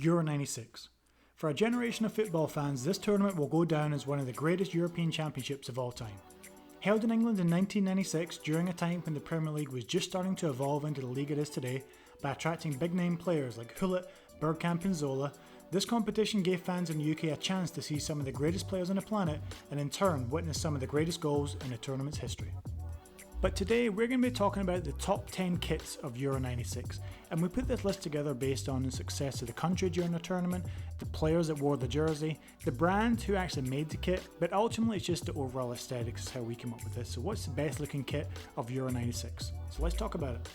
Euro 96. For a generation of football fans, this tournament will go down as one of the greatest European championships of all time. Held in England in 1996 during a time when the Premier League was just starting to evolve into the league it is today by attracting big name players like Hullet, Bergkamp and Zola, this competition gave fans in the UK a chance to see some of the greatest players on the planet and in turn witness some of the greatest goals in the tournament's history. But today we're going to be talking about the top 10 kits of Euro 96, and we put this list together based on the success of the country during the tournament, the players that wore the jersey, the brand who actually made the kit, but ultimately it's just the overall aesthetics is how we came up with this. So what's the best looking kit of Euro 96? So let's talk about it.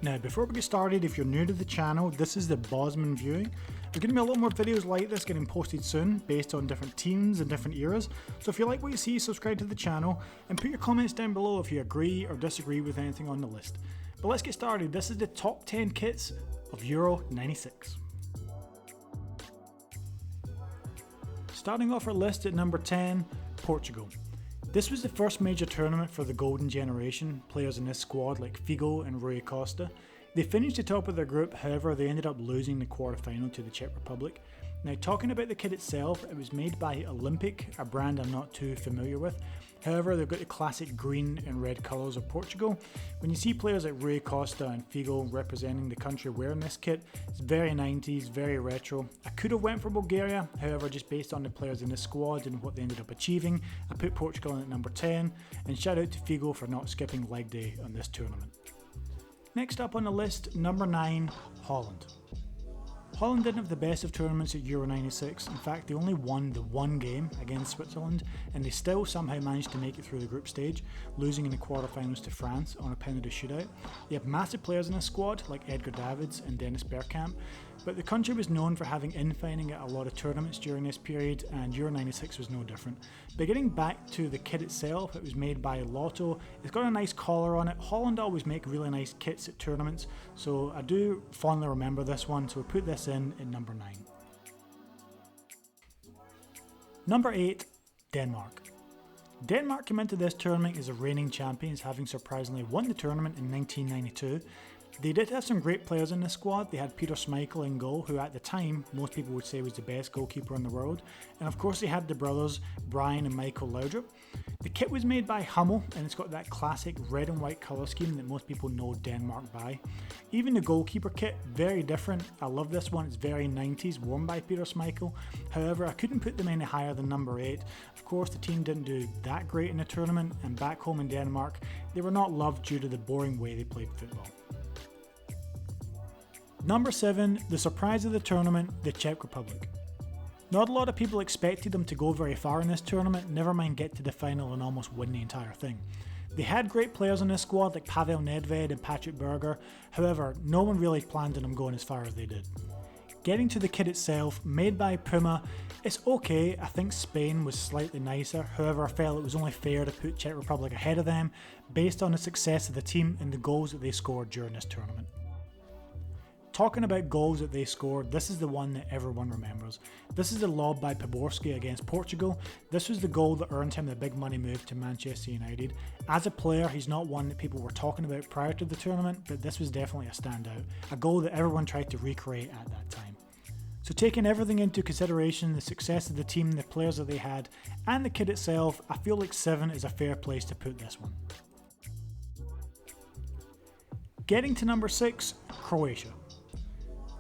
Now before we get started, if you're new to the channel, this is the Bosman Viewing. There's going to be a lot more videos like this getting posted soon based on different teams and different eras. So if you like what you see, subscribe to the channel and put your comments down below if you agree or disagree with anything on the list. But let's get started. This is the top 10 kits of Euro 96. Starting off our list at number 10, Portugal. This was the first major tournament for the golden generation, players in this squad like Figo and Rui Costa. They finished atop of their group, however they ended up losing the quarter-final to the Czech Republic. Now talking about the kit itself, it was made by Olympic, a brand I'm not too familiar with. However, they've got the classic green and red colours of Portugal. When you see players like Rui Costa and Figo representing the country wearing this kit, it's very 90s, very retro. I could have went for Bulgaria, however just based on the players in the squad and what they ended up achieving, I put Portugal in at number 10, and shout out to Figo for not skipping leg day on this tournament. Next up on the list, number 9, Holland. Holland didn't have the best of tournaments at Euro 96, in fact they only won the one game against Switzerland and they still somehow managed to make it through the group stage, losing in the quarterfinals to France on a penalty shootout. They have massive players in the squad like Edgar Davids and Dennis Bergkamp, but the country was known for having infighting at a lot of tournaments during this period and Euro 96 was no different. But getting back to the kit itself, it was made by Lotto, it's got a nice collar on it. Holland always make really nice kits at tournaments, so I do fondly remember this one, so we put this in at number 9. Number 8, Denmark. Denmark came into this tournament as the reigning champions, having surprisingly won the tournament in 1992. They did have some great players in the squad. They had Peter Schmeichel in goal, who at the time most people would say was the best goalkeeper in the world, and of course they had the brothers Brian and Michael Laudrup. The kit was made by Hummel and it's got that classic red and white colour scheme that most people know Denmark by. Even the goalkeeper kit, very different. I love this one, it's very 90s, worn by Peter Schmeichel. However, I couldn't put them any higher than number 8. Of course the team didn't do that great in the tournament, and back home in Denmark they were not loved due to the boring way they played football. Number 7, the surprise of the tournament, the Czech Republic. Not a lot of people expected them to go very far in this tournament, never mind get to the final and almost win the entire thing. They had great players in this squad like Pavel Nedved and Patrick Berger, however no one really planned on them going as far as they did. Getting to the kit itself, made by Puma, it's okay. I think Spain was slightly nicer, however I felt it was only fair to put Czech Republic ahead of them based on the success of the team and the goals that they scored during this tournament. Talking about goals that they scored, this is the one that everyone remembers. This is the lob by Poborski against Portugal. This was the goal that earned him the big money move to Manchester United. As a player, he's not one that people were talking about prior to the tournament, but this was definitely a standout. A goal that everyone tried to recreate at that time. So taking everything into consideration, the success of the team, the players that they had, and the kit itself, I feel like 7 is a fair place to put this one. Getting to number 6, Croatia.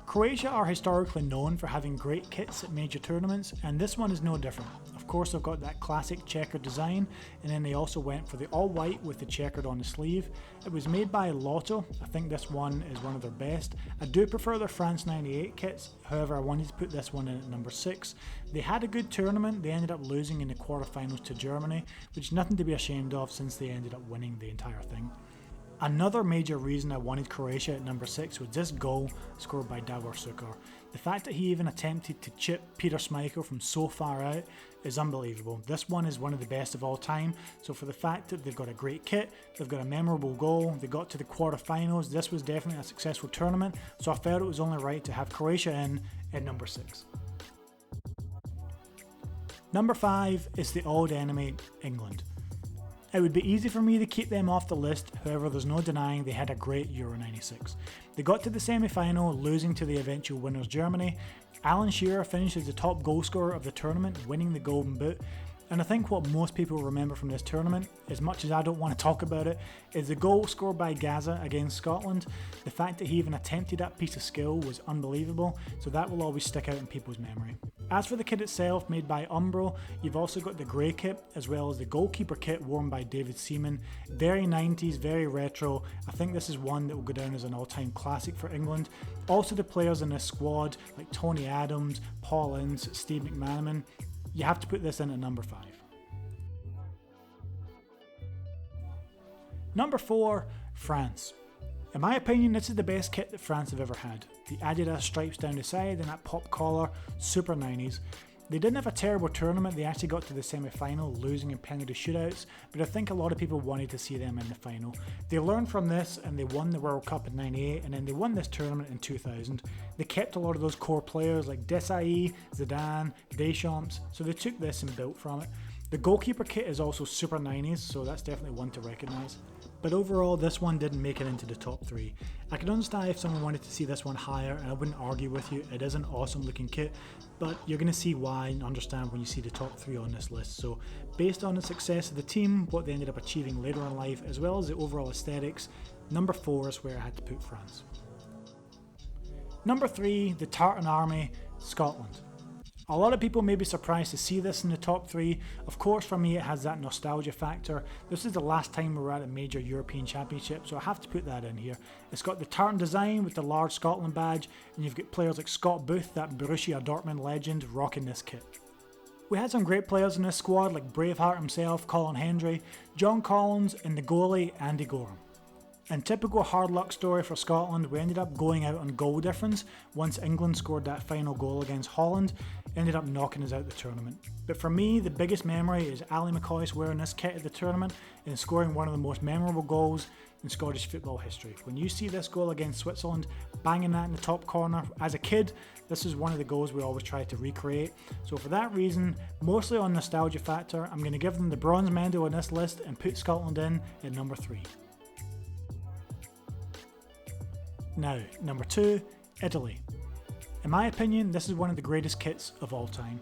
Croatia are historically known for having great kits at major tournaments, and this one is no different. Of course they've got that classic checkered design, and then they also went for the all white with the checkered on the sleeve. It was made by Lotto. I think this one is one of their best. I do prefer their France 98 kits, however I wanted to put this one in at number 6. They had a good tournament, they ended up losing in the quarterfinals to Germany, which is nothing to be ashamed of since they ended up winning the entire thing. Another major reason I wanted Croatia at number 6 was this goal scored by Davor Suker. The fact that he even attempted to chip Peter Schmeichel from so far out is unbelievable. This one is one of the best of all time, so for the fact that they've got a great kit, they've got a memorable goal, they got to the quarterfinals, this was definitely a successful tournament, so I felt it was only right to have Croatia in at number 6. Number 5 is the old enemy, England. It would be easy for me to keep them off the list, however there's no denying they had a great Euro 96. They got to the semi-final, losing to the eventual winners Germany. Alan Shearer finished as the top goal scorer of the tournament, winning the Golden Boot. And I think what most people remember from this tournament, as much as I don't want to talk about it, is the goal scored by Gaza against Scotland. The fact that he even attempted that piece of skill was unbelievable, so that will always stick out in people's memory. As for the kit itself, made by Umbro, you've also got the grey kit, as well as the goalkeeper kit worn by David Seaman. Very 90s, very retro. I think this is one that will go down as an all-time classic for England. Also the players in this squad, like Tony Adams, Paul Ince, Steve McManaman, you have to put this in at number 5. Number 4, France. In my opinion, this is the best kit that France have ever had. The Adidas stripes down the side and that pop collar, super 90s. They didn't have a terrible tournament, they actually got to the semi-final, losing in penalty shootouts, but I think a lot of people wanted to see them in the final. They learned from this and they won the World Cup in '98 and then they won this tournament in 2000. They kept a lot of those core players like Desailly, Zidane, Deschamps, so they took this and built from it. The goalkeeper kit is also super 90s, so that's definitely one to recognise. But overall, this one didn't make it into the top 3. I can understand if someone wanted to see this one higher, and I wouldn't argue with you. It is an awesome looking kit, but you're going to see why and understand when you see the top 3 on this list. So based on the success of the team, what they ended up achieving later in life, as well as the overall aesthetics, number 4 is where I had to put France. Number 3, the Tartan Army, Scotland. A lot of people may be surprised to see this in the top 3. Of course, for me it has that nostalgia factor. This is the last time we were at a major European Championship, so I have to put that in here. It's got the tartan design with the large Scotland badge, and you've got players like Scott Booth, that Borussia Dortmund legend, rocking this kit. We had some great players in this squad like Braveheart himself, Colin Hendry, John Collins, and the goalie Andy Gorham. In typical hard luck story for Scotland, we ended up going out on goal difference once England scored that final goal against Holland, ended up knocking us out the tournament. But for me, the biggest memory is Ali McCoist wearing this kit at the tournament and scoring one of the most memorable goals in Scottish football history. When you see this goal against Switzerland, banging that in the top corner, as a kid, this is one of the goals we always try to recreate. So for that reason, mostly on nostalgia factor, I'm going to give them the bronze medal on this list and put Scotland in at number 3. Now, number 2, Italy. In my opinion, this is one of the greatest kits of all time.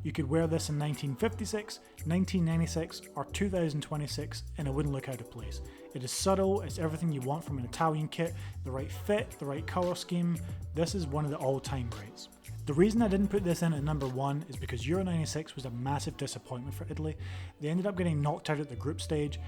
You could wear this in 1956, 1996 or 2026 and it wouldn't look out of place. It is subtle, it's everything you want from an Italian kit, the right fit, the right colour scheme. This is one of the all-time greats. The reason I didn't put this in at number 1 is because Euro 96 was a massive disappointment for Italy. They ended up getting knocked out at the group stage.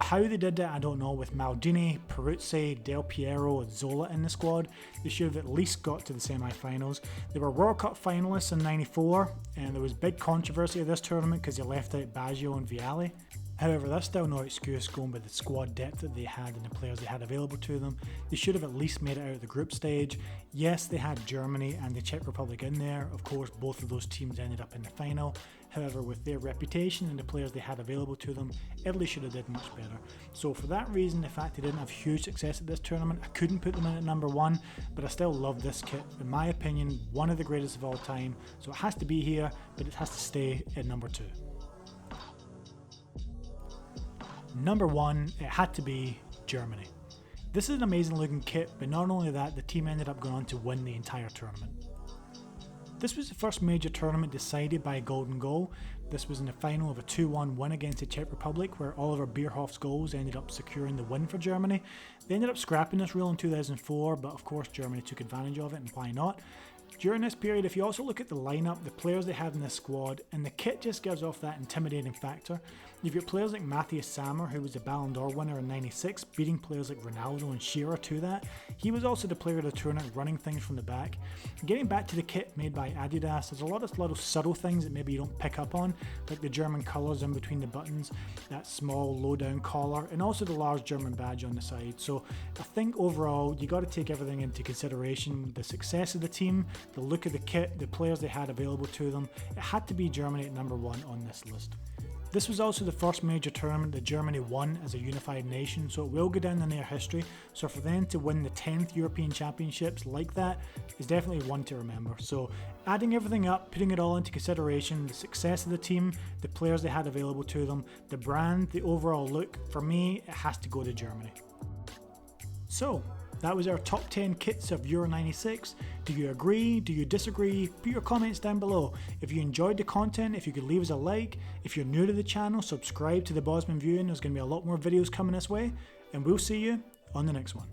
How they did that, I don't know. With Maldini, Peruzzi, Del Piero, and Zola in the squad, they should have at least got to the semi-finals. They were World Cup finalists in '94, and there was big controversy of this tournament because they left out Baggio and Vialli. However, that's still no excuse going by the squad depth that they had and the players they had available to them. They should have at least made it out of the group stage. Yes, they had Germany and the Czech Republic in there. Of course, both of those teams ended up in the final. However, with their reputation and the players they had available to them, Italy should have did much better. So for that reason, the fact they didn't have huge success at this tournament, I couldn't put them in at number 1, but I still love this kit. In my opinion, one of the greatest of all time. So it has to be here, but it has to stay at number 2. Number 1, it had to be Germany. This is an amazing looking kit, but not only that, the team ended up going on to win the entire tournament. This was the first major tournament decided by a golden goal. This was in the final of a 2-1 win against the Czech Republic, where Oliver Bierhof's goals ended up securing the win for Germany. They ended up scrapping this rule in 2004, but of course Germany took advantage of it, and why not? During this period, if you also look at the lineup, the players they had in this squad, and the kit just gives off that intimidating factor. You've got players like Matthias Sammer, who was the Ballon d'Or winner in '96, beating players like Ronaldo and Shearer to that. He was also the player of the tournament, running things from the back. Getting back to the kit made by Adidas, there's a lot of little subtle things that maybe you don't pick up on, like the German colours in between the buttons, that small low-down collar, and also the large German badge on the side. So I think overall, you got to take everything into consideration. The success of the team, the look of the kit, the players they had available to them. It had to be Germany at number 1 on this list. This was also the first major tournament that Germany won as a unified nation, so it will go down in their history. So for them to win the 10th European Championships like that is definitely one to remember. So adding everything up, putting it all into consideration, the success of the team, the players they had available to them, the brand, the overall look, for me, it has to go to Germany. So that was our top 10 kits of Euro 96. Do you agree? Do you disagree? Put your comments down below. If you enjoyed the content, if you could leave us a like. If you're new to the channel, subscribe to the Bosman Viewing. There's going to be a lot more videos coming this way. And we'll see you on the next one.